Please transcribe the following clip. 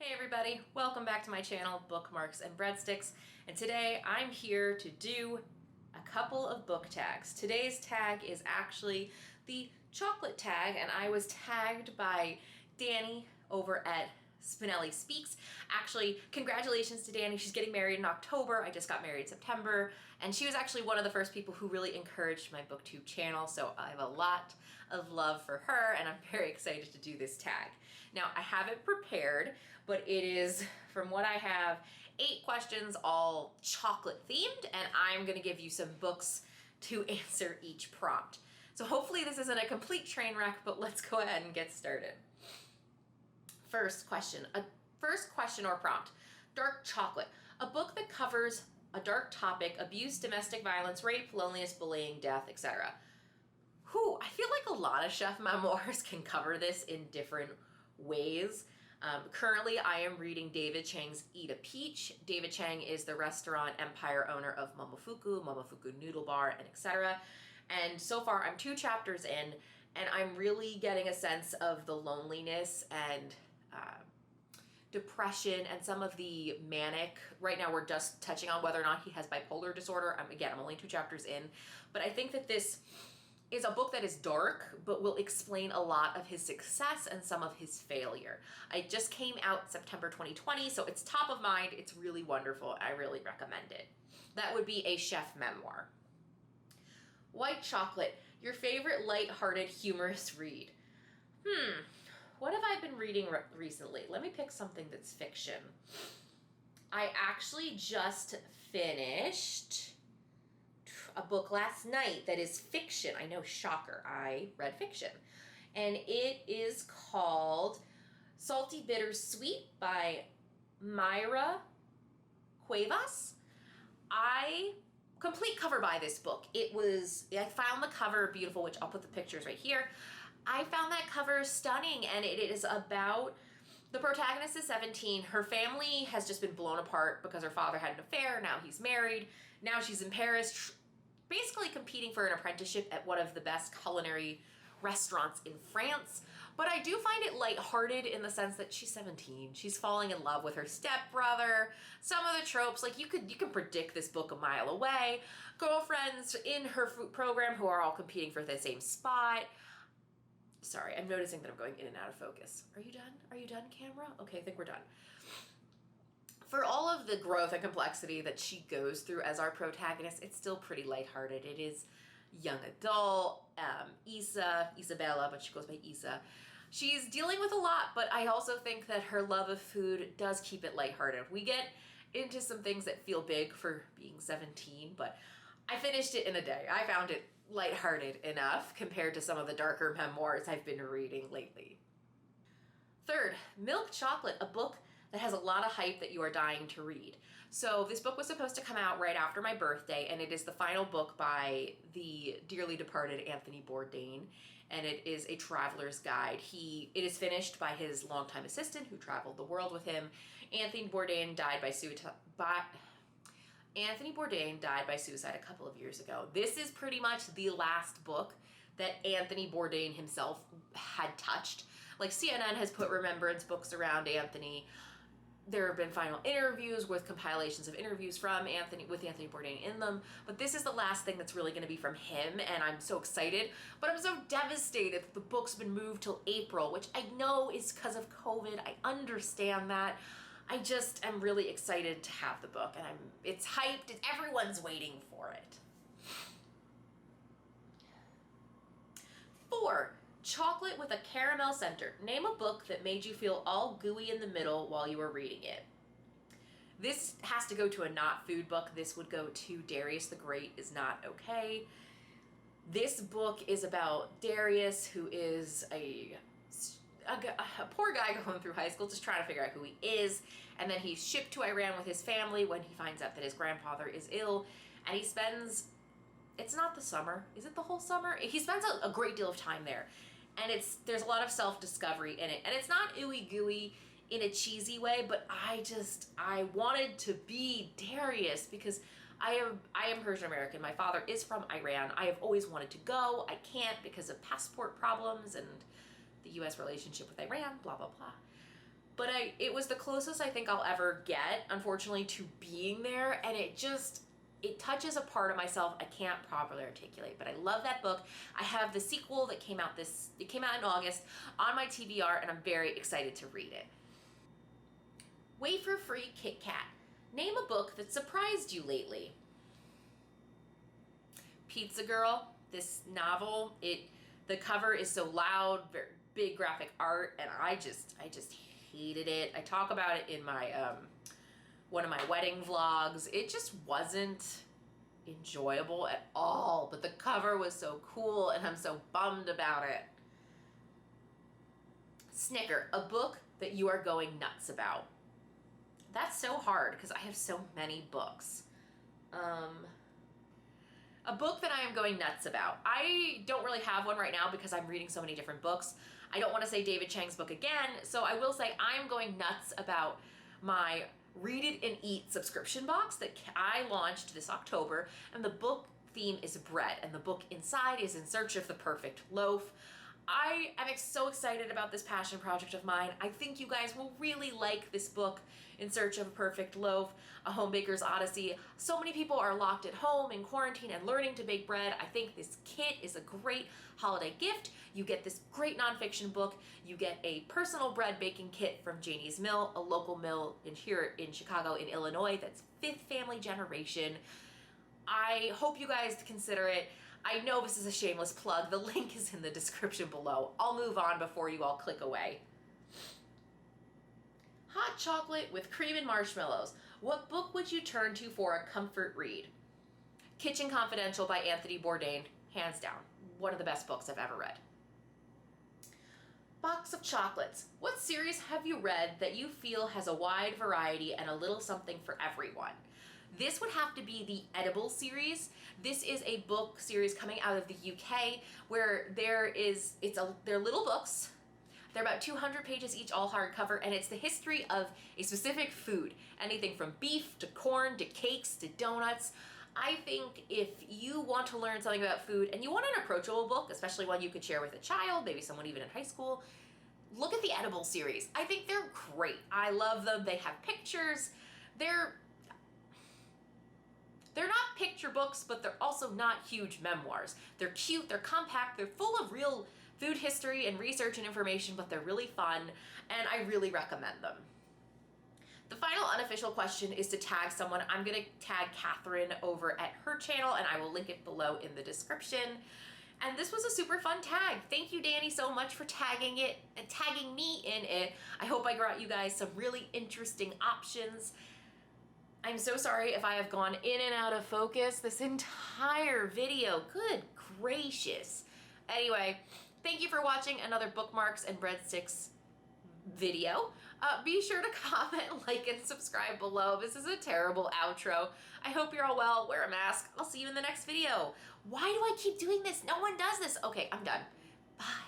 Hey everybody, welcome back to my channel, Bookmarks and Breadsticks, and today I'm here to do a couple of book tags. Today's tag is actually the chocolate tag, and I was tagged by Danny over at Spinelli Speaks. Actually, congratulations to Danny. She's getting married in October. I just got married in September, and she was actually one of the first people who really encouraged my booktube channel, so I have a lot of love for her, and I'm very excited to do this tag. Now, I have it prepared, but it is, from what I have, 8 questions, all chocolate themed, and I'm gonna give you some books to answer each prompt. So hopefully this isn't a complete train wreck, but let's go ahead and get started. First question or prompt. Dark chocolate, a book that covers a dark topic: abuse, domestic violence, rape, loneliness, bullying, death, etc. I feel like a lot of chef memoirs can cover this in different ways. Currently, I am reading David Chang's Eat a Peach. David Chang is the restaurant empire owner of Momofuku Noodle Bar, and etc. And so far, I'm 2 chapters in, and I'm really getting a sense of the loneliness and depression and some of the manic. Right now, we're just touching on whether or not he has bipolar disorder. I'm only 2 chapters in, but I think that this is a book that is dark, but will explain a lot of his success and some of his failure. It just came out September 2020, so it's top of mind. It's really wonderful. I really recommend it. That would be a chef memoir. White chocolate, your favorite light-hearted, humorous read. What have I been reading recently? Let me pick something that's fiction. I actually just finished a book last night that is fiction. I know, shocker, I read fiction. And it is called Salty Bitter Sweet by Mayra Cuevas. I complete cover buy this book. I found the cover beautiful, which I'll put the pictures right here. I found that cover stunning, and it is about, the protagonist is 17. Her family has just been blown apart because her father had an affair. Now he's married. Now she's in Paris, basically competing for an apprenticeship at one of the best culinary restaurants in France. But I do find it lighthearted in the sense that she's 17. She's falling in love with her stepbrother. Some of the tropes, like you can predict this book a mile away. Girlfriends in her food program who are all competing for the same spot. Sorry, I'm noticing that I'm going in and out of focus. Are you done? Are you done, camera? Okay, I think we're done. For all of the growth and complexity that she goes through as our protagonist, it's still pretty lighthearted. It is young adult, Isabella, but she goes by Isa. She's dealing with a lot, but I also think that her love of food does keep it lighthearted. We get into some things that feel big for being 17, but I finished it in a day. I found it lighthearted enough compared to some of the darker memoirs I've been reading lately. Third, Milk Chocolate, a book that has a lot of hype that you are dying to read. So this book was supposed to come out right after my birthday, and it is the final book by the dearly departed Anthony Bourdain, and it is a traveler's guide. It is finished by his longtime assistant who traveled the world with him. Anthony Bourdain died by suicide a couple of years ago. This is pretty much the last book that Anthony Bourdain himself had touched. Like, CNN has put remembrance books around Anthony. There have been final interviews with compilations of interviews with Anthony Bourdain in them, but this is the last thing that's really going to be from him, and I'm so excited. But I'm so devastated that the book's been moved till April, which I know is because of COVID. I understand that. I just am really excited to have the book, and it's hyped. Everyone's waiting for it. 4, chocolate with a caramel center. Name a book that made you feel all gooey in the middle while you were reading it. This has to go to a not food book. This would go to Darius the Great is Not Okay. This book is about Darius, who is a poor guy going through high school, just trying to figure out who he is. And then he's shipped to Iran with his family when he finds out that his grandfather is ill. And he spends, it's not the summer. Is it the whole summer? He spends a great deal of time there. And there's a lot of self-discovery in it. And it's not ooey gooey in a cheesy way, but I wanted to be Darius because I am Persian American. My father is from Iran. I have always wanted to go. I can't because of passport problems and the U.S. relationship with Iran, blah, blah, blah. but it was the closest I think I'll ever get, unfortunately, to being there, and it touches a part of myself I can't properly articulate. But I love that book. I have the sequel that came out in August on my TBR, and I'm very excited to read it. Wafer-free Kit-Kat. Name a book that surprised you lately. Pizza Girl, this novel, the cover is so loud, very big graphic art, and I just hated it. I talk about it in my one of my wedding vlogs. It just wasn't enjoyable at all, but the cover was so cool and I'm so bummed about it. Snicker, a book that you are going nuts about. That's so hard because I have so many books. A book that I am going nuts about. I don't really have one right now because I'm reading so many different books. I don't want to say David Chang's book again, so I will say I'm going nuts about my Read It and Eat subscription box that I launched this October, and the book theme is bread, and the book inside is In Search of the Perfect Loaf. I am so excited about this passion project of mine. I think you guys will really like this book, In Search of a Perfect Loaf, A Home Baker's Odyssey. So many people are locked at home in quarantine and learning to bake bread. I think this kit is a great holiday gift. You get this great nonfiction book. You get a personal bread baking kit from Janie's Mill, a local mill here in Chicago, in Illinois, that's 5th family generation. I hope you guys consider it. I know this is a shameless plug. The link is in the description below. I'll move on before you all click away. Hot chocolate with cream and marshmallows. What book would you turn to for a comfort read? Kitchen Confidential by Anthony Bourdain, hands down. One of the best books I've ever read. Box of chocolates. What series have you read that you feel has a wide variety and a little something for everyone? This would have to be the Edible series. This is a book series coming out of the UK where they're little books. They're about 200 pages each, all hardcover, and it's the history of a specific food. Anything from beef to corn to cakes to donuts. I think if you want to learn something about food and you want an approachable book, especially one you could share with a child, maybe someone even in high school, look at the Edible series. I think they're great. I love them. They have pictures. They're not picture books, but they're also not huge memoirs. They're cute, they're compact, they're full of real food history and research and information, but they're really fun, and I really recommend them. The final unofficial question is to tag someone. I'm gonna tag Catherine over at her channel, and I will link it below in the description. And this was a super fun tag. Thank you, Danny, so much for tagging it and tagging me in it. I hope I brought you guys some really interesting options. I'm so sorry if I have gone in and out of focus this entire video. Good gracious. Anyway, thank you for watching another Bookmarks and Breadsticks video. Be sure to comment, like, and subscribe below. This is a terrible outro. I hope you're all well. Wear a mask. I'll see you in the next video. Why do I keep doing this? No one does this. Okay, I'm done. Bye.